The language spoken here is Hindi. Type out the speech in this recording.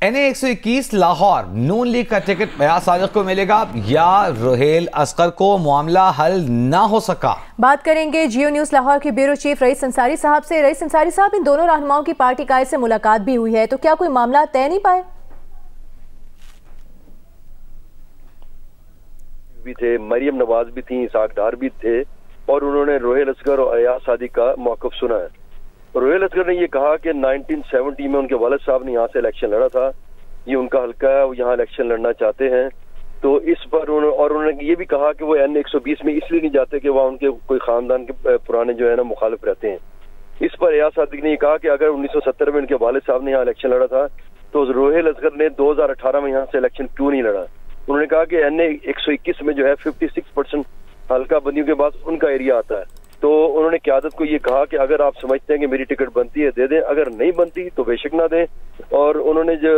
NA 121 लाहौर नून लीग का टिकट फयाज सादिक को मिलेगा या रुहेल असगर को? मामला हल ना हो सका। बात करेंगे जियो न्यूज लाहौर के ब्यूरो चीफ रईस अंसारी साहब से। रईस अंसारी साहब, इन दोनों रहनुमाओं की पार्टी कायद से मुलाकात भी हुई है, तो क्या कोई मामला तय नहीं पाए? भी थे, मरियम नवाज भी थी, इसाक डार भी थे और उन्होंने रुहेल असगर और अयाज सादिक का मौक़िफ़ सुना है। रुहेल असगर ने ये कहा कि 1970 में उनके वालिद साहब ने यहाँ से इलेक्शन लड़ा था, ये उनका हल्का है, वो यहाँ इलेक्शन लड़ना चाहते हैं। तो इस पर उन्होंने ये भी कहा कि वो NA 120 में इसलिए नहीं जाते कि वहाँ उनके कोई खानदान के पुराने जो है ना मुखालिफ रहते हैं। इस पर अयाज सादिक ने ये कहा कि अगर 1970 में उनके वालिद साहब ने यहाँ इलेक्शन लड़ा था तो रुहेल असगर ने 2018 में यहाँ से इलेक्शन क्यों नहीं लड़ा। उन्होंने कहा कि NA 121 में जो है 56% हल्का बंदियों के बाद उनका एरिया आता है। तो उन्होंने क़यादत को ये कहा कि अगर आप समझते हैं कि मेरी टिकट बनती है दे दें, अगर नहीं बनती तो बेशक ना दें। और उन्होंने जो